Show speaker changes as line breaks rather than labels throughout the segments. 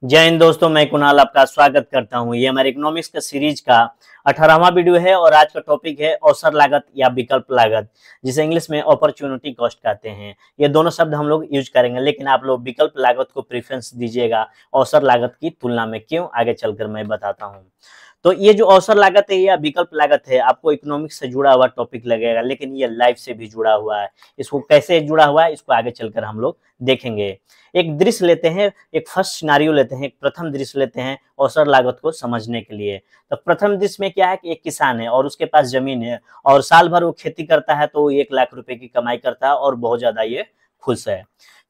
जय हिंद दोस्तों, मैं कुणाल आपका स्वागत करता हूं। ये हमारे इकोनॉमिक्स का सीरीज का 18वां वीडियो है और आज का टॉपिक है अवसर लागत या विकल्प लागत, जिसे इंग्लिश में अपॉर्चुनिटी कॉस्ट कहते हैं। ये दोनों शब्द हम लोग यूज करेंगे, लेकिन आप लोग विकल्प लागत को प्रेफरेंस दीजिएगा अवसर लागत की तुलना में। क्यों, आगे चलकर मैं बताता हूँ। तो ये जो अवसर लागत है या विकल्प लागत है, आपको इकोनॉमिक्स से जुड़ा हुआ टॉपिक लगेगा, लेकिन ये लाइफ से भी जुड़ा हुआ है। इसको कैसे जुड़ा हुआ है, इसको आगे चलकर हम लोग देखेंगे। एक दृश्य लेते हैं, एक फर्स्ट सिनारियो लेते हैं, एक प्रथम दृश्य लेते हैं अवसर लागत को समझने के लिए। तो प्रथम दृश्य में क्या है कि एक किसान है और उसके पास जमीन है और साल भर वो खेती करता है, तो 1 लाख रुपए की कमाई करता है और बहुत ज्यादा ये खुश है।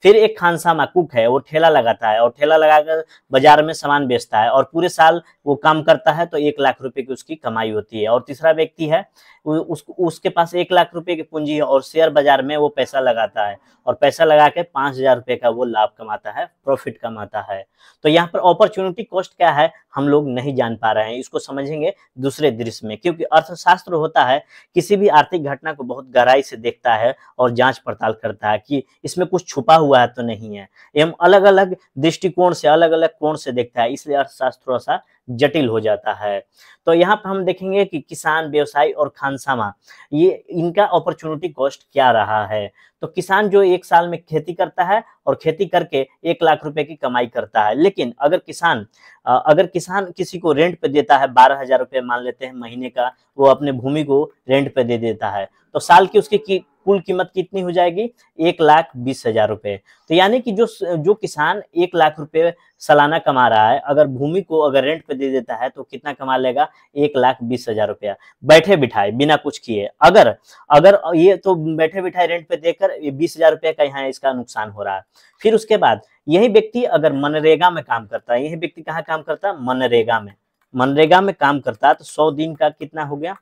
फिर एक खानसामा कुक है, वो ठेला लगाता है और ठेला लगाकर बाजार में सामान बेचता है और पूरे साल वो काम करता है, तो 1 लाख रुपए की उसकी कमाई होती है। और तीसरा व्यक्ति है, उसके पास 1 लाख रुपए की पूंजी है और शेयर बाजार में वो पैसा लगाता है और पैसा लगा के 5,000 रुपए का वो लाभ कमाता है, प्रॉफिट कमाता है। तो यहाँ पर अपॉर्चुनिटी कॉस्ट क्या है हम लोग नहीं जान पा रहे हैं, इसको समझेंगे दूसरे दृश्य में। क्योंकि अर्थशास्त्र होता है किसी भी आर्थिक घटना को बहुत गहराई से देखता है और जांच पड़ताल करता है कि इसमें कुछ छुपा हुआ है तो नहीं है। एवं अलग अलग दृष्टिकोण से, अलग अलग कोण से देखता है, इसलिए अर्थशास्त्र थोड़ा सा जटिल हो जाता है। तो यहाँ पर हम देखेंगे कि किसान, व्यवसायी और खानसामा, ये इनका अपॉर्चुनिटी कॉस्ट क्या रहा है। तो किसान जो एक साल में खेती करता है और खेती करके 1 लाख रुपए की कमाई करता है, लेकिन अगर किसान किसी को रेंट पे देता है 12,000 रुपए मान लेते हैं महीने का, वो अपने भूमि को रेंट पे दे देता है, तो साल की उसकी कुल कीमत कितनी हो जाएगी? 1,20,000 रुपए। तो यानी कि जो किसान 1 लाख रुपए सालाना कमा रहा है, अगर भूमि को अगर रेंट पे दे देता है तो कितना कमा लेगा? 1,20,000 रुपया, बैठे बिठाए बिना कुछ किए। अगर अगर ये तो बैठे बिठाए रेंट पे देकर 20,000 रुपये का यहाँ इसका नुकसान हो रहा है। फिर उसके बाद यही व्यक्ति अगर मनरेगा में काम करता है, यही व्यक्ति कहाँ काम करता है? मनरेगा में। मनरेगा में काम करता है तो 100 दिन का कितना हो गया?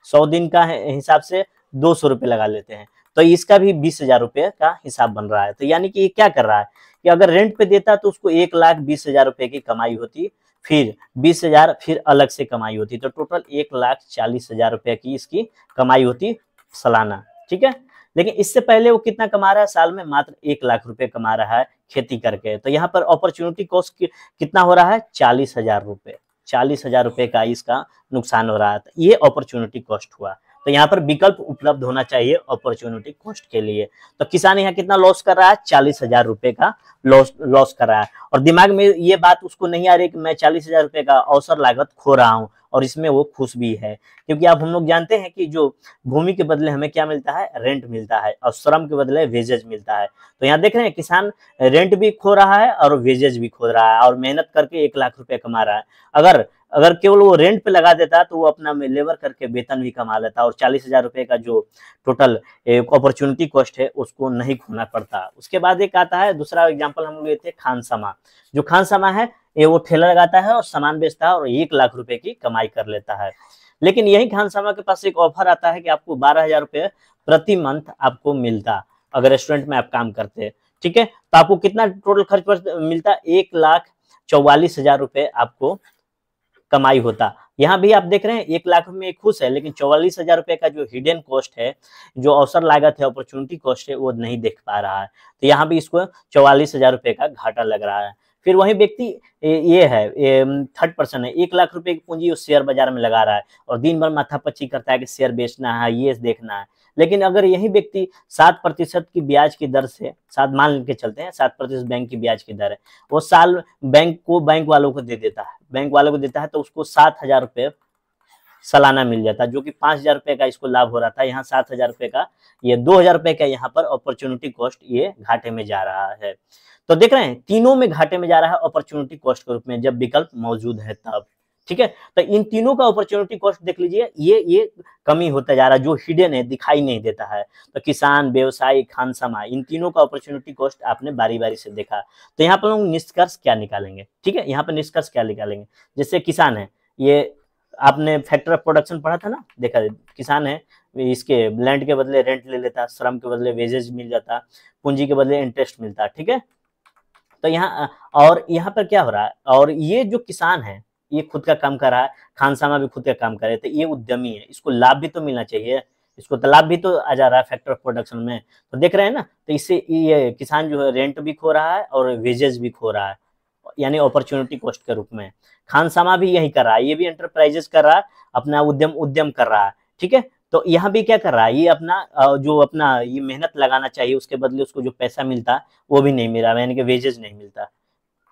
100 दिन का हिसाब से 200 रुपये लगा लेते हैं, तो इसका भी 20,000 रुपये का हिसाब बन रहा है। तो यानी कि ये क्या कर रहा है कि अगर रेंट पे देता तो उसको 1,20,000 रुपये की कमाई होती, फिर 20,000 फिर अलग से कमाई होती, तो टोटल 1,40,000 रुपये की इसकी कमाई होती सालाना। ठीक है, लेकिन इससे पहले वो कितना कमा रहा है? साल में मात्र 1 लाख रुपए कमा रहा है खेती करके। तो यहाँ पर अपॉर्चुनिटी कॉस्ट कितना हो रहा है? 40,000 रुपये। 40,000 रुपये का इसका नुकसान हो रहा है। ये अपॉर्चुनिटी कॉस्ट हुआ। तो यहाँ पर विकल्प उपलब्ध होना चाहिए अपॉर्चुनिटी कॉस्ट के लिए। तो किसान यहाँ कितना लॉस कर रहा है? 40,000 रुपये का लॉस कर रहा है। और दिमाग में ये बात उसको नहीं आ रही कि मैं 40,000 रुपये का अवसर लागत खो रहा हूँ, और इसमें वो खुश भी है। क्योंकि अब हम लोग जानते हैं कि जो भूमि के बदले हमें क्या मिलता है? रेंट मिलता है, और श्रम के बदले वेजेज मिलता है। तो यहाँ देख रहे हैं किसान रेंट भी खो रहा है और वेजेज भी खो रहा है, और मेहनत करके 1 लाख रुपए कमा रहा है। अगर अगर केवल वो रेंट पे लगा देता तो वो अपना लेबर करके वेतन भी कमा लेता, और 40,000 रुपये का जो टोटल अपॉर्चुनिटी कॉस्ट है उसको नहीं खोना पड़ता। उसके बाद एक आता है दूसरा एग्जाम्पल हम लोग लेते हैं खानसामा। जो खानसामा है ये वो ठेला लगाता है और सामान बेचता है और 1 लाख रुपए की कमाई कर लेता है। लेकिन यही खानसामा के पास एक ऑफर आता है कि आपको 12,000 रुपये प्रति मंथ आपको मिलता, अगर रेस्टोरेंट में आप काम करते हैं। ठीक है, तो आपको कितना टोटल खर्च मिलता? 1,44,000 रुपये आपको कमाई होता। यहाँ भी आप देख रहे हैं 1 लाख में खुश है, लेकिन 44,000 रुपये का जो हिडन कॉस्ट है, जो अवसर लागत है, अपॉर्चुनिटी कॉस्ट है, वो नहीं देख पा रहा है। तो यहाँ भी इसको 44,000 रुपये का घाटा लग रहा है। फिर वही व्यक्ति ये है, थर्ड पर्सन है, 1 लाख रुपए की पूंजी उस शेयर बाजार में लगा रहा है और दिन भर माथापच्ची करता है कि शेयर बेचना है, ये देखना है। लेकिन अगर यही व्यक्ति 7% की ब्याज की दर से, सात मान के चलते हैं 7% बैंक की ब्याज की दर है, वो साल बैंक वालों को दे देता है, बैंक वालों को देता है, तो उसको 7,000 रुपये सालाना मिल जाता है, जो कि 5,000 रुपये का इसको लाभ हो रहा था। यहाँ 7,000 रुपये का, ये 2,000 रुपये का यहाँ पर अपॉर्चुनिटी कॉस्ट ये घाटे में जा रहा है। तो देख रहे हैं तीनों में घाटे में जा रहा है अपॉर्चुनिटी कॉस्ट के रूप में, जब विकल्प मौजूद है तब। ठीक है, तो इन तीनों का अपॉर्चुनिटी कॉस्ट देख लीजिए, ये कमी होता जा रहा है, जो हिडन है, दिखाई नहीं देता है। तो किसान, व्यवसायी, खानसामा, इन तीनों का अपॉर्चुनिटी कॉस्ट आपने बारी बारी से देखा। तो यहाँ पर लोग निष्कर्ष क्या निकालेंगे? ठीक है, यहाँ पर निष्कर्ष क्या निकालेंगे? जैसे किसान है, ये आपने फैक्टर ऑफ प्रोडक्शन पढ़ा था ना, देखा किसान है, इसके लैंड के बदले रेंट ले लेता, श्रम के बदले वेजेज मिल जाता, पूंजी के बदले इंटरेस्ट मिलता। ठीक है, तो यहाँ और यहाँ पर क्या हो रहा है, और ये जो किसान है ये खुद का काम कर रहा है, खानसामा भी खुद का काम कर रहे थे, ये उद्यमी है, इसको लाभ भी तो मिलना चाहिए, इसको तो लाभ भी तो आ जा रहा है फैक्टर ऑफ प्रोडक्शन में। तो देख रहे हैं ना, तो इससे ये किसान जो है रेंट भी खो रहा है और वेजेस भी खो रहा है। यानी अपॉर्चुनिटी कॉस्ट के रूप में। खानसामा भी यही कर रहा है, ये भी एंटरप्राइजेस कर रहा है, अपना उद्यम कर रहा है, ठीक है। तो यहाँ भी क्या कर रहा है, ये अपना जो अपना ये मेहनत लगाना चाहिए उसके बदले उसको जो पैसा मिलता है वो भी नहीं मिल रहा, यानी कि वेजेस नहीं मिलता,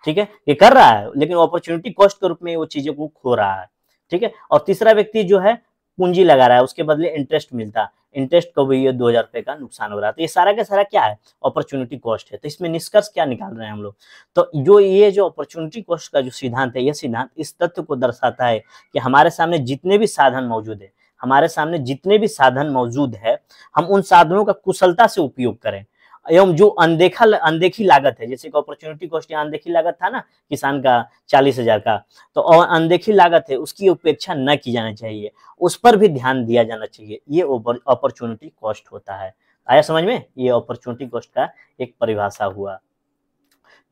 ठीक है। ये कर रहा है लेकिन अपॉर्चुनिटी कॉस्ट के रूप में वो चीजों को खो रहा है, ठीक है। और तीसरा व्यक्ति जो है पूंजी लगा रहा है, उसके बदले इंटरेस्ट मिलता, इंटरेस्ट को भी ये 2000 रुपए का नुकसान हो रहा है। तो ये सारा का सारा क्या है, अपॉर्चुनिटी कॉस्ट है। तो इसमें निष्कर्ष क्या निकाल रहे हैं हम लोग, तो जो अपॉर्चुनिटी कॉस्ट का जो सिद्धांत है, यह सिद्धांत इस तथ्य को दर्शाता है कि हमारे सामने जितने भी साधन मौजूद है, हमारे सामने जितने भी साधन मौजूद है, हम उन साधनों का कुशलता से उपयोग करें, एवं जो अनदेखी लागत है, जैसे कि अपॉर्चुनिटी कॉस्ट या अनदेखी लागत था ना किसान का 40,000 का, तो और अनदेखी लागत है उसकी उपेक्षा न की जानी चाहिए, उस पर भी ध्यान दिया जाना चाहिए। ये अपॉर्चुनिटी कॉस्ट होता है। आया समझ में, ये अपॉर्चुनिटी कॉस्ट का एक परिभाषा हुआ,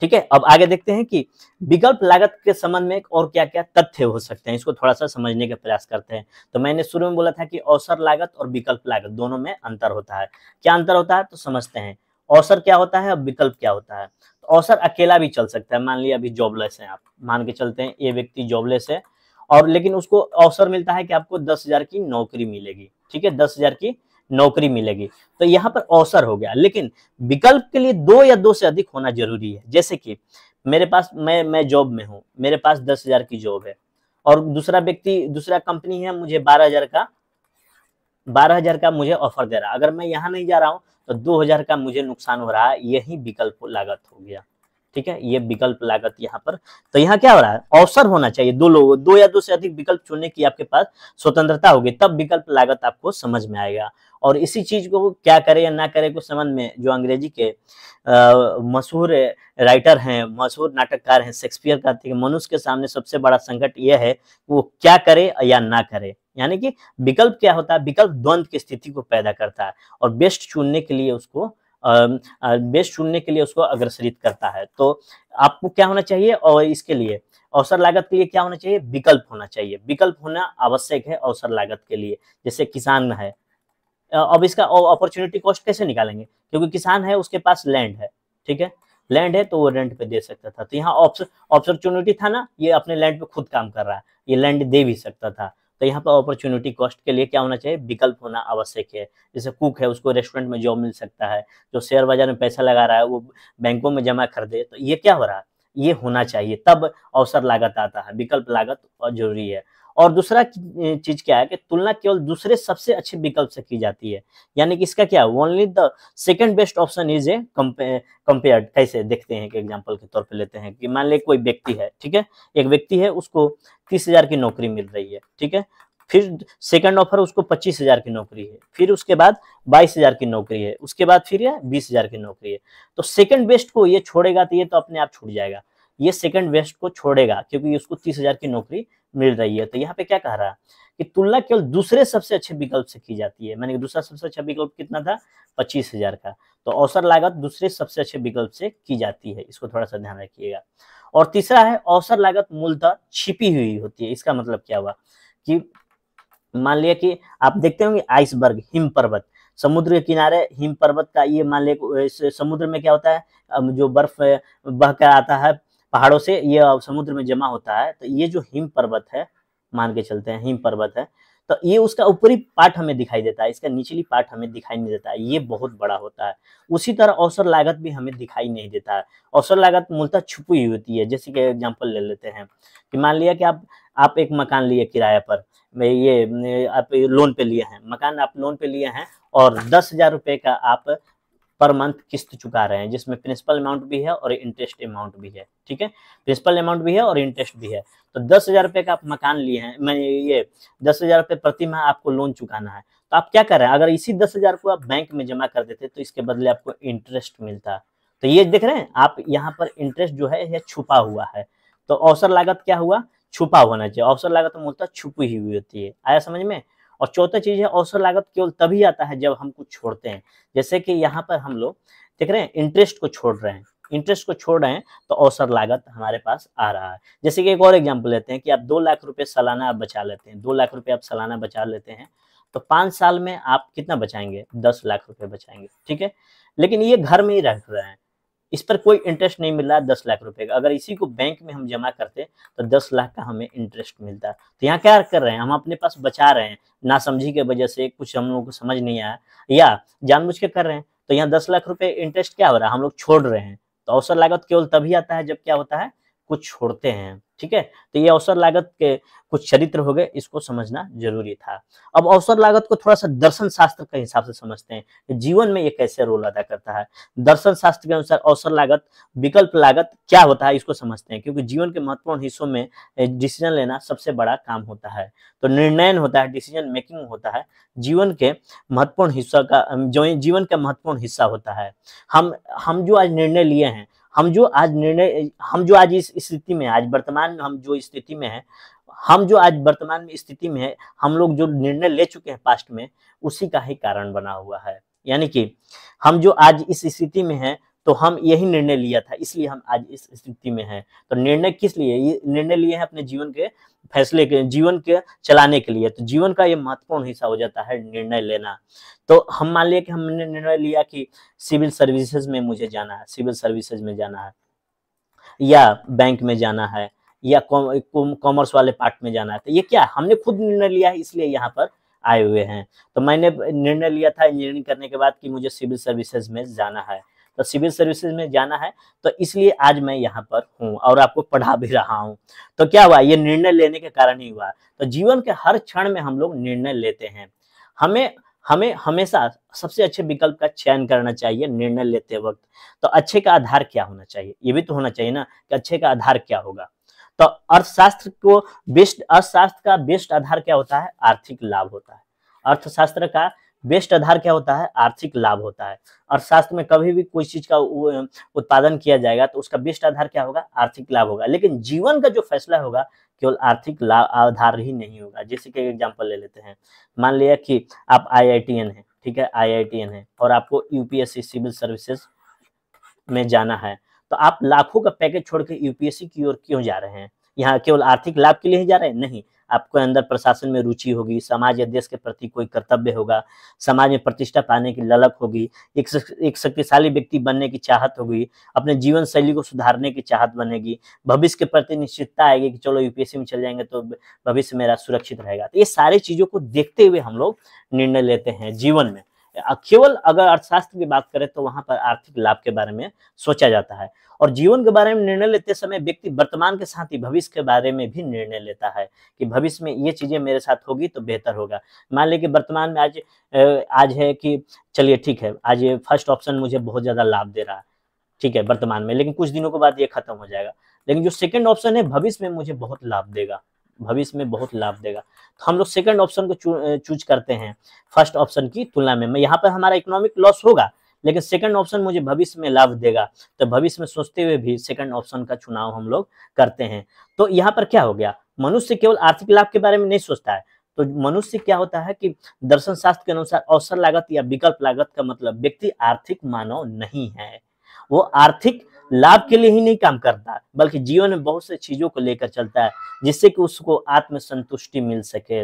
ठीक है। अब आगे देखते हैं कि विकल्प लागत के संबंध में और क्या क्या तथ्य हो सकते हैं, इसको थोड़ा सा समझने का प्रयास करते हैं। तो मैंने शुरू में बोला था कि अवसर लागत और विकल्प लागत दोनों में अंतर होता है। क्या अंतर होता है तो समझते हैं। अवसर क्या होता है और विकल्प क्या होता है। तो अवसर अकेला भी चल सकता है, मान लिया अभी जॉबलेस है आप, मान के चलते हैं ये व्यक्ति जॉबलेस है और लेकिन उसको अवसर मिलता है कि आपको 10,000 की नौकरी मिलेगी, ठीक है, 10,000 की नौकरी मिलेगी, तो यहाँ पर अवसर हो गया। लेकिन विकल्प के लिए 2 या 2 से अधिक होना जरूरी है। जैसे कि मेरे पास मैं जॉब में हूँ, मेरे पास 10,000 की जॉब है और दूसरा कंपनी है मुझे 12,000 का मुझे ऑफर दे रहा है। अगर मैं यहाँ नहीं जा रहा हूँ तो 2,000 का मुझे नुकसान हो रहा है, यही विकल्प लागत हो गया, ठीक है। ये विकल्प लागत यहाँ पर, तो यहाँ क्या हो रहा है, अवसर होना चाहिए, 2 या 2 से अधिक विकल्प चुनने की आपके पास स्वतंत्रता होगी, तब विकल्प लागत आपको समझ में आएगा। और इसी चीज को क्या करे या ना करे को समझ में जो अंग्रेजी के मशहूर राइटर हैं, मशहूर नाटककार हैं, शेक्सपियर कहते हैं कि मनुष्य के सामने सबसे बड़ा संकट यह है वो क्या करे या ना करे। यानी कि विकल्प क्या होता है, विकल्प द्वंद की स्थिति को पैदा करता है और बेस्ट चुनने के लिए उसको अग्रसरित करता है। तो आपको क्या होना चाहिए, और इसके लिए अवसर लागत के लिए क्या होना चाहिए, विकल्प होना चाहिए। विकल्प होना आवश्यक है अवसर लागत के लिए। जैसे किसान है, अब इसका अपॉर्चुनिटी कॉस्ट कैसे निकालेंगे, क्योंकि किसान है उसके पास लैंड है, ठीक है, लैंड है तो वो रेंट पे दे सकता था, तो यहाँ अपॉर्चुनिटी था ना, ये अपने लैंड पे खुद काम कर रहा है, ये लैंड दे भी सकता था। तो यहाँ पर अपॉर्चुनिटी कॉस्ट के लिए क्या होना चाहिए, विकल्प होना आवश्यक है। जैसे कुक है उसको रेस्टोरेंट में जॉब मिल सकता है, जो शेयर बाजार में पैसा लगा रहा है वो बैंकों में जमा कर दे, तो ये क्या हो रहा है, ये होना चाहिए, तब अवसर लागत आता है, विकल्प लागत जरूरी है। और दूसरा चीज क्या है कि तुलना केवल दूसरे सबसे अच्छे विकल्प से की जाती है, यानी कि इसका क्या, only the second best option is a compared. कैसे देखते हैं कि एग्जांपल के तौर पे लेते हैं कि मान ले कोई व्यक्ति है, ठीक है, एक व्यक्ति है उसको 30,000 की नौकरी मिल रही है, ठीक है, फिर सेकंड ऑफर उसको 25,000 की नौकरी है, फिर उसके बाद 22,000 की नौकरी है, उसके बाद फिर 20,000 की नौकरी है। तो सेकंड बेस्ट को ये छोड़ेगा तो ये तो अपने आप छूट जाएगा, ये सेकंड बेस्ट को छोड़ेगा क्योंकि उसको 30,000 की नौकरी मिल रही है। तो यहाँ पे क्या कह रहा है कि तुलना केवल दूसरे सबसे अच्छे विकल्प से की जाती है। मैंने दूसरा सबसे अच्छा विकल्प कितना था, 25,000 का। तो अवसर लागत दूसरे सबसे अच्छे विकल्प से की जाती है, इसको थोड़ा सा ध्यान रखिएगा। और तीसरा है अवसर लागत मूलतः छिपी हुई होती है। इसका मतलब क्या हुआ कि मान लिया कि आप देखते होंगे आइसबर्ग, हिम पर्वत, समुद्र के किनारे हिम पर्वत का, ये मान लिया समुद्र में क्या होता है, जो बर्फ बह कर आता है पहाड़ों से, ये समुद्र में जमा होता है। तो ये जो हिम पर्वत है, मान के चलते हैं हिम पर्वत है, तो ये उसका ऊपरी पार्ट हमें दिखाई देता है, इसका निचली पार्ट हमें दिखाई नहीं देता है, ये बहुत बड़ा होता है। उसी तरह अवसर लागत भी हमें दिखाई नहीं देता है। अवसर लागत मूलतः छुपी हुई होती है। जैसे कि एग्जांपल ले लेते हैं कि मान लिया कि आप एक मकान लिए किराया पर, आप लोन पे लिए हैं मकान, आप लोन पे लिए हैं और 10,000 रुपए का आप पर मंथ किस्त चुका रहे हैं, जिसमें प्रिंसिपल अमाउंट भी है और इंटरेस्ट अमाउंट भी है, ठीक है, प्रिंसिपल अमाउंट भी है और इंटरेस्ट भी है। तो 10,000 रुपए का आप मकान लिए हैं, मैं ये 10,000 रुपए प्रति माह आपको लोन चुकाना है, तो आप क्या कर रहे हैं, अगर इसी 10,000 को आप बैंक में जमा कर देते तो इसके बदले आपको इंटरेस्ट मिलता। तो ये देख रहे हैं आप, यहाँ पर इंटरेस्ट जो है यह छुपा हुआ है। तो अवसर लागत क्या हुआ, छुपा होना चाहिए। अवसर लागत मूलतः छुपी हुई होती है। आया समझ में। और चौथा चीज है अवसर लागत केवल तभी आता है जब हम कुछ छोड़ते हैं। जैसे कि यहाँ पर हम लोग देख रहे हैं इंटरेस्ट को छोड़ रहे हैं, इंटरेस्ट को छोड़ रहे हैं तो अवसर लागत हमारे पास आ रहा है। जैसे कि एक और एग्जांपल लेते हैं कि आप 2 लाख रुपए सालाना आप बचा लेते हैं, 2 लाख रुपए आप सालाना बचा लेते हैं, तो 5 साल में आप कितना बचाएंगे, 10 लाख रुपए बचाएंगे, ठीक है। लेकिन ये घर में ही रह रहे हैं, इस पर कोई इंटरेस्ट नहीं मिल रहा है 10 लाख रुपए का। अगर इसी को बैंक में हम जमा करते तो 10 लाख का हमें इंटरेस्ट मिलता। तो यहाँ क्या कर रहे हैं, हम अपने पास बचा रहे हैं, नासमझी की वजह से कुछ हम लोगों को समझ नहीं आया या जानबूझ के कर रहे हैं। तो यहाँ 10 लाख रुपए इंटरेस्ट क्या हो रहा है, हम लोग छोड़ रहे हैं। तो अवसर लागत केवल तभी आता है जब क्या होता है, कुछ छोड़ते हैं। ठीक है, तो ये अवसर लागत के कुछ चरित्र हो गए, इसको समझना जरूरी था। अब अवसर लागत को थोड़ा सा दर्शन शास्त्र के हिसाब से समझते हैं कि जीवन में ये कैसे रोल अदा करता है। दर्शन शास्त्र के अनुसार अवसर लागत, विकल्प लागत क्या होता है इसको समझते हैं, क्योंकि जीवन के महत्वपूर्ण हिस्सों में डिसीजन लेना सबसे बड़ा काम होता है। तो निर्णय होता है, डिसीजन मेकिंग होता है, जीवन के महत्वपूर्ण हिस्सा का, जो जीवन का महत्वपूर्ण हिस्सा होता है। हम जो आज निर्णय लिए हैं, हम जो आज इस स्थिति में, आज वर्तमान में हम जो स्थिति में है, हम जो आज वर्तमान में स्थिति में है, हम लोग जो निर्णय ले चुके हैं पास्ट में, उसी का ही कारण बना हुआ है। यानी कि हम जो आज इस स्थिति में हैं, तो हम यही निर्णय लिया था, इसलिए हम आज इस स्थिति में हैं। तो निर्णय किस लिए, ये निर्णय लिए हैं अपने जीवन के फैसले के, जीवन के चलाने के लिए। तो जीवन का ये महत्वपूर्ण हिस्सा हो जाता है निर्णय लेना। तो हम मान लिया कि हमने निर्णय लिया कि सिविल सर्विसेज में मुझे जाना है, सिविल सर्विसेज में जाना है, या बैंक में जाना है, या कॉमर्स वाले पार्ट में जाना है। तो ये क्या, हमने खुद निर्णय लिया है, इसलिए यहाँ पर आए हुए हैं। तो मैंने निर्णय लिया था इंजीनियरिंग करने के बाद कि मुझे सिविल सर्विसेज में जाना है, तो सिविल सर्विसेज में जाना है, तो इसलिए आज मैं यहाँ पर हूँ और आपको पढ़ा भी रहा हूँ। तो क्या हुआ, ये निर्णय लेने के कारण ही हुआ। तो जीवन के हर क्षण में हम लोग निर्णय लेते हैं। हमें हमेशा सबसे अच्छे विकल्प का चयन करना चाहिए निर्णय लेते वक्त। तो अच्छे का आधार क्या होना चाहिए, ये भी तो होना चाहिए ना कि अच्छे का आधार क्या होगा। तो अर्थशास्त्र का बेस्ट आधार क्या होता है, आर्थिक लाभ होता है। अर्थशास्त्र का बेस्ट आधार क्या होता है, आर्थिक लाभ होता है। अर्थशास्त्र में कभी भी कोई चीज का उत्पादन किया जाएगा तो उसका बेस्ट आधार क्या होगा, आर्थिक लाभ होगा। लेकिन जीवन का जो फैसला होगा केवल आर्थिक लाभ आधार ही नहीं होगा। जैसे कि एग्जांपल ले लेते हैं, मान लिया कि आप IITN है, ठीक है, IITN है, और आपको UPSC सिविल सर्विसेज में जाना है। तो आप लाखों का पैकेज छोड़ के UPSC की ओर क्यों जा रहे हैं? यहाँ केवल आर्थिक लाभ के लिए ही जा रहे हैं? नहीं, आपको अंदर प्रशासन में रुचि होगी, समाज या देश के प्रति कोई कर्तव्य होगा, समाज में प्रतिष्ठा पाने की ललक होगी, एक शक्तिशाली व्यक्ति बनने की चाहत होगी, अपने जीवन शैली को सुधारने की चाहत बनेगी, भविष्य के प्रति निश्चितता आएगी कि चलो UPSC में चल जाएंगे तो भविष्य मेरा सुरक्षित रहेगा। तो ये सारी चीजों को देखते हुए हम लोग निर्णय लेते हैं जीवन में। केवल अगर अर्थशास्त्र की बात करें तो वहां पर आर्थिक लाभ के बारे में सोचा जाता है। और जीवन के बारे में निर्णय लेते समय व्यक्ति वर्तमान के साथ ही भविष्य के बारे में भी निर्णय लेता है कि भविष्य में ये चीजें मेरे साथ होगी तो बेहतर होगा। मान लीजिए कि वर्तमान में आज है कि चलिए ठीक है, आज ये फर्स्ट ऑप्शन मुझे बहुत ज्यादा लाभ दे रहा है, ठीक है, वर्तमान में, लेकिन कुछ दिनों के बाद ये खत्म हो जाएगा। लेकिन जो सेकंड ऑप्शन है भविष्य में मुझे बहुत लाभ देगा, भविष्य में बहुत लाभ देगा, तो हम लोग सेकंड ऑप्शन को चूज करते हैं फर्स्ट ऑप्शन की तुलना में। यहाँ पर हमारा इकोनॉमिक लॉस होगा, लेकिन सेकंड ऑप्शन मुझे भविष्य में लाभ देगा, तो भविष्य में सोचते हुए भी सेकंड ऑप्शन का चुनाव हम लोग करते हैं। तो यहाँ पर क्या हो गया, मनुष्य केवल आर्थिक लाभ के बारे में नहीं सोचता है। तो मनुष्य क्या होता है कि दर्शन शास्त्र के अनुसार अवसर लागत या विकल्प लागत का मतलब व्यक्ति आर्थिक मानव नहीं है। वो आर्थिक लाभ के लिए ही नहीं काम करता, बल्कि जीवन में बहुत से चीजों को लेकर चलता है जिससे कि उसको आत्मसंतुष्टि मिल सके,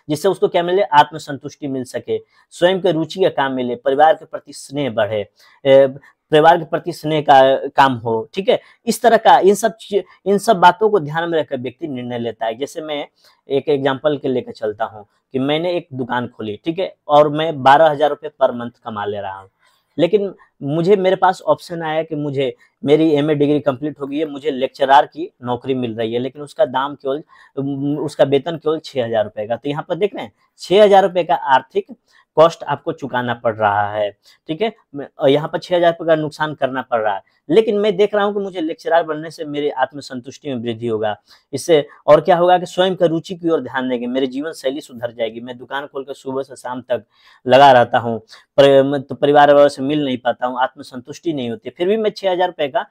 जिससे उसको क्या मिले, आत्मसंतुष्टि मिल सके, स्वयं के रुचि का काम मिले, परिवार के प्रति स्नेह बढ़े, परिवार के प्रति स्नेह का काम हो, ठीक है। इस तरह का इन सब बातों को ध्यान में रखकर व्यक्ति निर्णय लेता है। जैसे मैं एक एग्जांपल के लेकर चलता हूँ कि मैंने एक दुकान खोली, ठीक है, और मैं 12,000 रुपये पर मंथ कमा ले रहा हूँ, लेकिन मेरे पास ऑप्शन आया कि मुझे मेरी MA डिग्री कंप्लीट हो गई है, मुझे लेक्चरार की नौकरी मिल रही है, लेकिन उसका वेतन केवल 6,000 रुपये का। तो यहाँ पर देख रहे हैं 6,000 रुपये का आर्थिक कॉस्ट आपको चुकाना पड़ रहा है, ठीक है, यहाँ पर 6,000 रुपये का नुकसान करना पड़ रहा है। लेकिन मैं देख रहा हूँ कि मुझे लेक्चरार बनने से मेरे आत्मसंतुष्टि में वृद्धि होगा, इससे और क्या होगा कि स्वयं का रुचि की ओर ध्यान देंगे, मेरी जीवन शैली सुधर जाएगी, मैं दुकान खोलकर सुबह से शाम तक लगा रहता हूँ, तो परिवार वालों से मिल नहीं पाता हूँ, आत्मसंतुष्टि नहीं होती, फिर भी मैं 6,000 रुपये का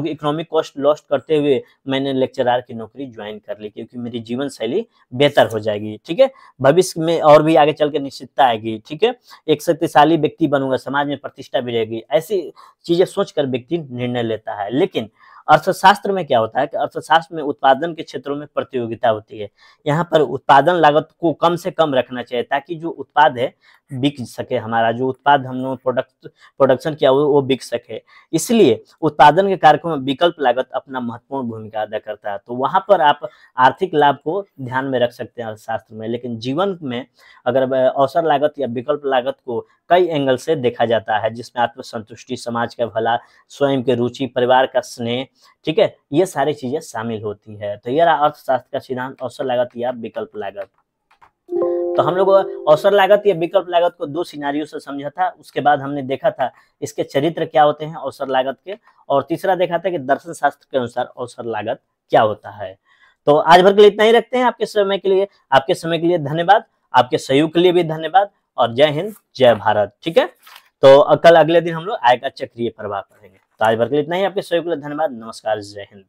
इकोनॉमिक कॉस्ट लॉस्ट करते हुए मैंने लेक्चरार की नौकरी ज्वाइन कर ली, क्योंकि मेरी जीवन शैली बेहतर हो जाएगी, ठीक है, भविष्य में और भी आगे चल के निश्चितता आएगी, ठीक है, एक शक्तिशाली व्यक्ति बनूंगा, समाज में प्रतिष्ठा भी रहेगी, ऐसी चीजें सोचकर व्यक्ति निर्णय लेता है। लेकिन अर्थशास्त्र में क्या होता है कि अर्थशास्त्र में उत्पादन के क्षेत्रों में प्रतियोगिता होती है। यहाँ पर उत्पादन लागत को कम से कम रखना चाहिए ताकि जो उत्पाद है बिक सके, हमारा जो उत्पाद हम लोग प्रोडक्शन किया वो बिक सके। इसलिए उत्पादन के कारकों में विकल्प लागत अपना महत्वपूर्ण भूमिका अदा करता है। तो वहां पर आप आर्थिक लाभ को ध्यान में रख सकते हैं अर्थशास्त्र में, लेकिन जीवन में अगर अवसर लागत या विकल्प लागत को कई एंगल से देखा जाता है, जिसमें आत्मसंतुष्टि, समाज का भला, स्वयं की रुचि, परिवार का स्नेह, ठीक है, ये सारी चीजें शामिल होती है। तो यह रहा अर्थशास्त्र का सिद्धांत, अवसर लागत या विकल्प लागत। तो हम लोग अवसर लागत या विकल्प लागत को दो सिनारियों से समझा था। उसके बाद हमने देखा था इसके चरित्र क्या होते हैं अवसर लागत के, और तीसरा देखा था कि दर्शन शास्त्र के अनुसार अवसर लागत क्या होता है। तो आज भर के लिए इतना ही रखते हैं। आपके समय के लिए धन्यवाद, आपके सहयोग के लिए भी धन्यवाद, और जय हिंद जय भारत। ठीक है, तो कल अगले दिन हम लोग आय का चक्रीय प्रभाव पढ़ेंगे। तो आज भर के लिए इतना ही, आपके सहयोग के लिए धन्यवाद, नमस्कार, जय हिंद।